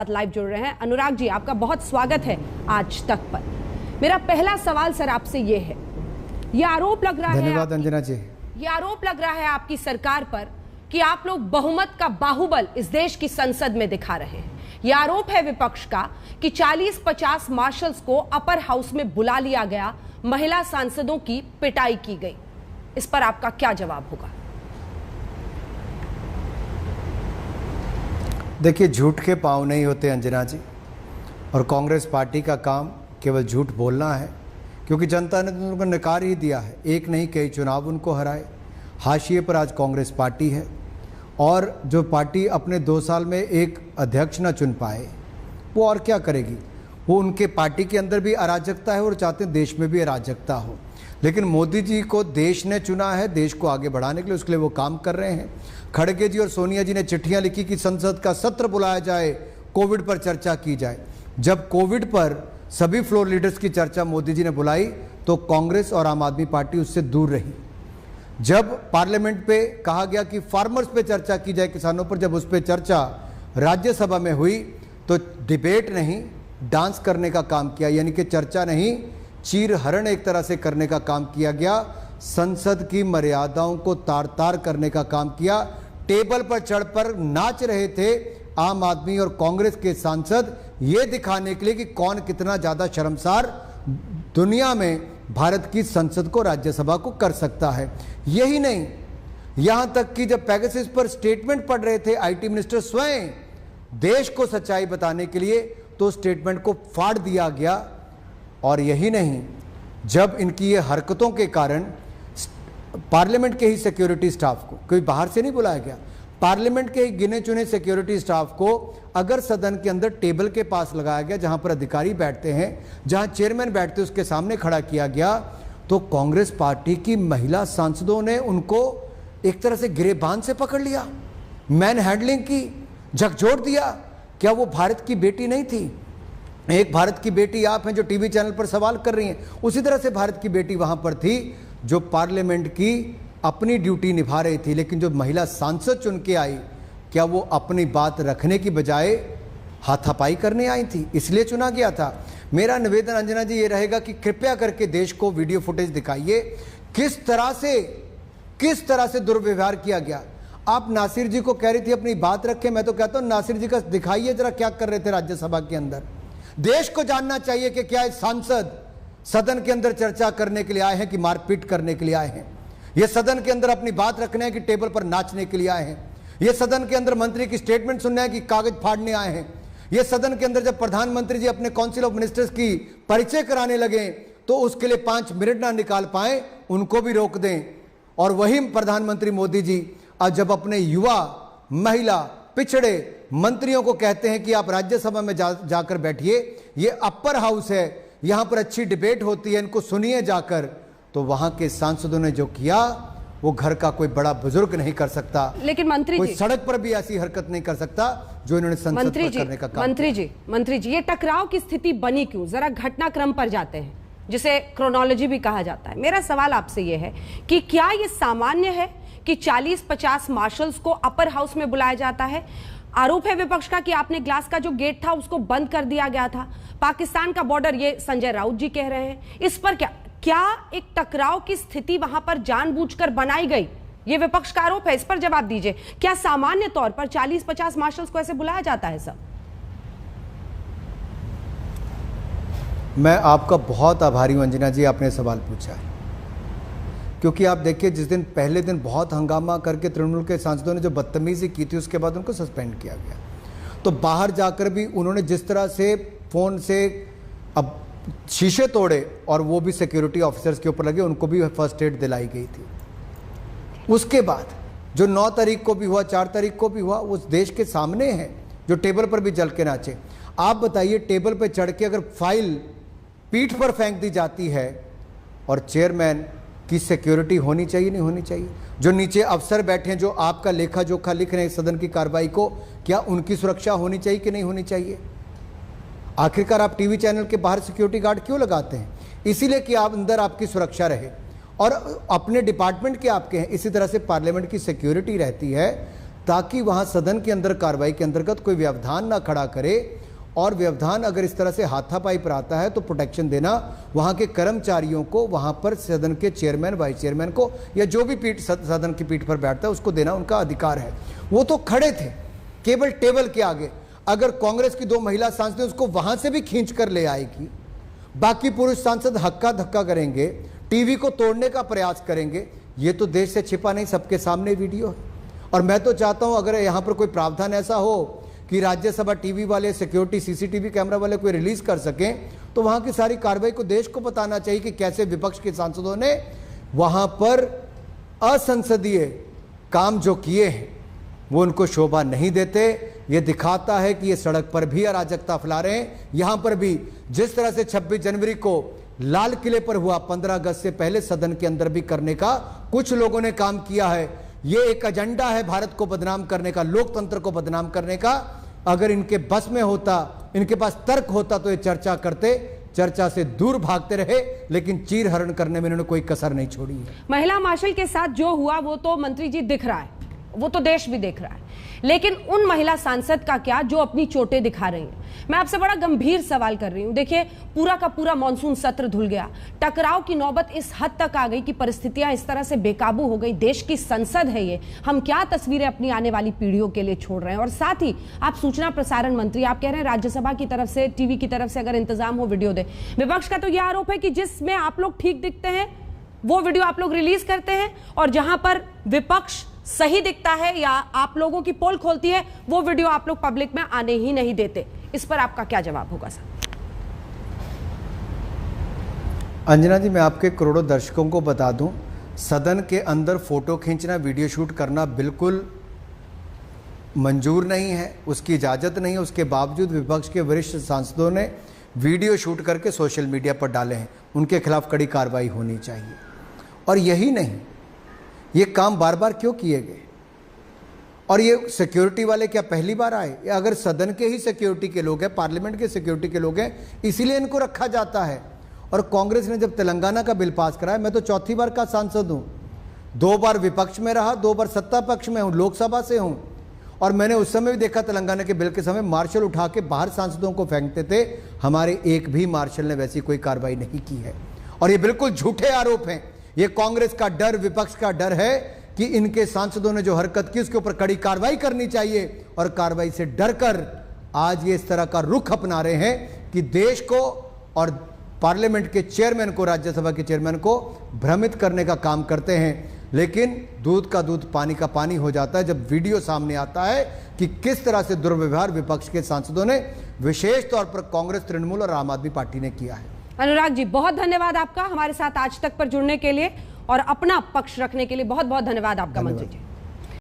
Live जुड़ रहे हैं। अनुराग जी, आपका बहुत स्वागत है आज तक पर। मेरा पहला सवाल सर आपसे ये है, ये आरोप लग रहा है, धन्यवाद अंजना जी, ये आरोप लग रहा है आपकी सरकार पर कि आप लोग बहुमत का बाहुबल इस देश की संसद में दिखा रहे हैं। यह आरोप है विपक्ष का कि 40-50 मार्शल्स को अपर हाउस में बुला लिया गया, महिला सांसदों की पिटाई की गई। इस पर आपका क्या जवाब होगा? देखिए, झूठ के पांव नहीं होते अंजना जी, और कांग्रेस पार्टी का काम केवल झूठ बोलना है, क्योंकि जनता ने उनको नकार ही दिया है। एक नहीं कई चुनाव उनको हराए, हाशिए पर आज कांग्रेस पार्टी है। और जो पार्टी अपने 2 साल में एक अध्यक्ष न चुन पाए, वो और क्या करेगी? वो उनके पार्टी के अंदर भी अराजकता है और चाहते हैं देश में भी अराजकता हो। लेकिन मोदी जी को देश ने चुना है, देश को आगे बढ़ाने के लिए, उसके लिए वो काम कर रहे हैं। खड़गे जी और सोनिया जी ने चिट्ठियां लिखी कि संसद का सत्र बुलाया जाए, कोविड पर चर्चा की जाए। जब कोविड पर सभी फ्लोर लीडर्स की चर्चा मोदी जी ने बुलाई तो कांग्रेस और आम आदमी पार्टी उससे दूर रही। जब पार्लियामेंट पे कहा गया कि फार्मर्स पे चर्चा की जाए, किसानों पर, जब उस पर चर्चा राज्यसभा में हुई तो डिबेट नहीं, डांस करने का काम किया, यानी कि चर्चा नहीं, चीर हरण एक तरह से करने का काम किया गया। संसद की मर्यादाओं को तार तार करने का काम किया। टेबल पर चढ़ पर नाच रहे थे आम आदमी और कांग्रेस के सांसद, ये दिखाने के लिए कि कौन कितना ज्यादा शर्मसार दुनिया में भारत की संसद को, राज्यसभा को कर सकता है। यही नहीं, यहां तक कि जब पेगासस पर स्टेटमेंट पढ़ रहे थे आईटी मिनिस्टर स्वयं देश को सच्चाई बताने के लिए, तो स्टेटमेंट को फाड़ दिया गया। और यही नहीं, जब इनकी ये हरकतों के कारण पार्लियामेंट के ही सिक्योरिटी स्टाफ को, कोई बाहर से नहीं बुलाया गया, पार्लियामेंट के ही गिने चुने सिक्योरिटी स्टाफ को अगर सदन के अंदर टेबल के पास लगाया गया, जहां पर अधिकारी बैठते हैं, जहां चेयरमैन बैठते हैं, उसके सामने खड़ा किया गया, तो कांग्रेस पार्टी की महिला सांसदों ने उनको एक तरह से गिरेबान से पकड़ लिया, मैन हैंडलिंग की, झकझोर दिया। क्या वो भारत की बेटी नहीं थी? एक भारत की बेटी आप हैं जो टीवी चैनल पर सवाल कर रही हैं, उसी तरह से भारत की बेटी वहां पर थी जो पार्लियामेंट की अपनी ड्यूटी निभा रही थी। लेकिन जो महिला सांसद चुन के आई, क्या वो अपनी बात रखने की बजाय हाथापाई करने आई थी? इसलिए चुना गया था। मेरा निवेदन अंजना जी ये रहेगा कि कृपया करके देश को वीडियो फुटेज दिखाइए, किस तरह से दुर्व्यवहार किया गया। आप नासिर जी को कह रही थी अपनी बात रखें, मैं तो कहता हूं नासिर जी का दिखाइए जरा क्या कर रहे थे राज्यसभा के अंदर। देश को जानना चाहिए कि क्या सांसद सदन के अंदर चर्चा करने के लिए आए हैं कि मारपीट करने के लिए आए हैं। यह सदन के अंदर अपनी बात रखने है कि टेबल पर नाचने के लिए आए हैं। यह सदन के अंदर मंत्री की स्टेटमेंट सुनना है कि कागज फाड़ने आए हैं। यह सदन के अंदर जब प्रधानमंत्री जी अपने काउंसिल ऑफ मिनिस्टर्स की परिचय कराने लगे तो उसके लिए 5 मिनट ना निकाल पाए, उनको भी रोक दें। और वही प्रधानमंत्री मोदी जी आज जब अपने युवा, महिला, पिछड़े मंत्रियों को कहते हैं कि आप राज्यसभा में जाकर बैठिए, ये अपर हाउस है, यहां पर अच्छी डिबेट होती है, इनको सुनिए जाकर, तो वहां के सांसदों ने जो किया वो घर का कोई बड़ा बुजुर्ग नहीं कर सकता। लेकिन मंत्री कोई जी, सड़क पर भी ऐसी हरकत नहीं कर सकता जो इन्होंने संसद पर करने का काम। मंत्री जी, ये टकराव की स्थिति बनी क्यों? जरा घटनाक्रम पर जाते हैं, जिसे क्रोनोलॉजी भी कहा जाता है। मेरा सवाल आपसे यह है कि क्या यह सामान्य है कि 40-50 मार्शल्स को अपर हाउस में बुलाया जाता है? आरोप है विपक्ष का कि आपने ग्लास का जो गेट था उसको बंद कर दिया गया था, पाकिस्तान का बॉर्डर, ये संजय राउत जी कह रहे हैं। इस पर क्या एक टकराव की स्थिति वहां पर जानबूझकर बनाई गई? ये विपक्ष का आरोप है, इस पर जवाब दीजिए। क्या सामान्य तौर पर 40-50 मार्शल्स को ऐसे बुलाया जाता है सब? मैं आपका बहुत आभारी हूं अंजना जी, आपने सवाल पूछा है, क्योंकि आप देखिए जिस दिन पहले दिन बहुत हंगामा करके तृणमूल के सांसदों ने जो बदतमीजी की थी, उसके बाद उनको सस्पेंड किया गया। तो बाहर जाकर भी उन्होंने जिस तरह से फोन से अब शीशे तोड़े और वो भी सिक्योरिटी ऑफिसर्स के ऊपर लगे, उनको भी फर्स्ट एड दिलाई गई थी। उसके बाद जो 9 तारीख को भी हुआ, 4 तारीख को भी हुआ, उस देश के सामने है जो टेबल पर भी जल के नाचे। आप बताइए, टेबल पर चढ़ के अगर फाइल पीठ पर फेंक दी जाती है और चेयरमैन की सिक्योरिटी होनी चाहिए नहीं होनी चाहिए? जो नीचे अफसर बैठे हैं जो आपका लेखा जोखा लिख रहे हैं सदन की कार्रवाई को, क्या उनकी सुरक्षा होनी चाहिए कि नहीं होनी चाहिए? आखिरकार आप टीवी चैनल के बाहर सिक्योरिटी गार्ड क्यों लगाते हैं? इसीलिए कि आप अंदर आपकी सुरक्षा रहे और अपने डिपार्टमेंट के आपके हैं। इसी तरह से पार्लियामेंट की सिक्योरिटी रहती है ताकि वहां सदन के अंदर कार्रवाई के अंतर्गत कोई व्यवधान ना खड़ा करे, और व्यवधान अगर इस तरह से हाथापाई पर आता है तो प्रोटेक्शन देना वहां के कर्मचारियों को, वहां पर सदन के चेयरमैन, वाइस चेयरमैन को, या जो भी सदन की पीठ पर बैठता है उसको देना उनका अधिकार है। वो तो खड़े थे केवल टेबल के आगे, अगर कांग्रेस की 2 महिला सांसद उसको वहां से भी खींच कर ले आएगी, बाकी पुरुष सांसद हक्का धक्का करेंगे, टीवी को तोड़ने का प्रयास करेंगे, ये तो देश से छिपा नहीं, सबके सामने वीडियो है। और मैं तो चाहता हूं अगर यहां पर कोई प्रावधान ऐसा हो कि राज्यसभा टीवी वाले, सिक्योरिटी सीसीटीवी कैमरा वाले कोई रिलीज कर सकें, तो वहां की सारी कार्रवाई को देश को बताना चाहिए कि कैसे विपक्ष के सांसदों ने वहां पर असंसदीय काम जो किए हैं वो उनको शोभा नहीं देते। ये दिखाता है कि ये सड़क पर भी अराजकता फैला रहे हैं। यहां पर भी जिस तरह से 26 जनवरी को लाल किले पर हुआ, 15 अगस्त से पहले सदन के अंदर भी करने का कुछ लोगों ने काम किया है। ये एक एजेंडा है भारत को बदनाम करने का, लोकतंत्र को बदनाम करने का। अगर इनके बस में होता, इनके पास तर्क होता तो ये चर्चा करते, चर्चा से दूर भागते रहे, लेकिन चीर हरण करने में इन्होंने कोई कसर नहीं छोड़ी है। महिला मार्शल के साथ जो हुआ वो तो मंत्री जी दिख रहा है, वो तो देश भी देख रहा है, लेकिन उन महिला सांसद का क्या जो अपनी चोटें दिखा रही हैं? मैं आपसे बड़ा गंभीर सवाल कर रही हूं। देखिए, पूरा का पूरा मॉनसून सत्र धुल गया, टकराव की नौबत इस हद तक आ गई कि परिस्थितियां इस तरह से बेकाबू हो गई। देश की संसद है ये, हम क्या तस्वीरें अपनी आने वाली पीढ़ियों के लिए छोड़ रहे हैं? और साथ ही आप सूचना प्रसारण मंत्री, आप कह रहे हैं राज्यसभा की तरफ से, टीवी की तरफ से अगर इंतजाम हो वीडियो दे। विपक्ष का तो यह आरोप है कि जिसमें आप लोग ठीक दिखते हैं वो वीडियो आप लोग रिलीज करते हैं, और जहां पर विपक्ष सही दिखता है या आप लोगों की पोल खोलती है वो वीडियो आप लोग पब्लिक में आने ही नहीं देते। इस पर आपका क्या जवाब होगा सर? अंजना जी, मैं आपके करोड़ों दर्शकों को बता दूं, सदन के अंदर फोटो खींचना, वीडियो शूट करना बिल्कुल मंजूर नहीं है, उसकी इजाज़त नहीं है। उसके बावजूद विपक्ष के वरिष्ठ सांसदों ने वीडियो शूट करके सोशल मीडिया पर डाले हैं। उनके खिलाफ कड़ी कार्रवाई होनी चाहिए। और यही नहीं, ये काम बार बार क्यों किए गए? और ये सिक्योरिटी वाले क्या पहली बार आए? या अगर सदन के ही सिक्योरिटी के लोग हैं, पार्लियामेंट के सिक्योरिटी के लोग हैं, इसीलिए इनको रखा जाता है। और कांग्रेस ने जब तेलंगाना का बिल पास कराया, मैं तो चौथी बार का सांसद हूं, 2 बार विपक्ष में रहा, 2 बार सत्ता पक्ष में हूं, लोकसभा से हूं। और मैंने उस समय भी देखा तेलंगाना के बिल के समय मार्शल उठा के बाहर सांसदों को फेंकते थे, हमारे एक भी मार्शल ने वैसी कोई कार्रवाई नहीं की है। और ये बिल्कुल झूठे आरोप हैं। ये कांग्रेस का डर, विपक्ष का डर है कि इनके सांसदों ने जो हरकत की उसके ऊपर कड़ी कार्रवाई करनी चाहिए, और कार्रवाई से डरकर आज ये इस तरह का रुख अपना रहे हैं कि देश को और पार्लियामेंट के चेयरमैन को, राज्यसभा के चेयरमैन को भ्रमित करने का काम करते हैं। लेकिन दूध का दूध, पानी का पानी हो जाता है जब वीडियो सामने आता है कि किस तरह से दुर्व्यवहार विपक्ष के सांसदों ने, विशेष तौर पर कांग्रेस, तृणमूल और आम आदमी पार्टी ने किया है। अनुराग जी, बहुत धन्यवाद आपका हमारे साथ आज तक पर जुड़ने के लिए और अपना पक्ष रखने के लिए। बहुत बहुत धन्यवाद आपका मंत्री जी।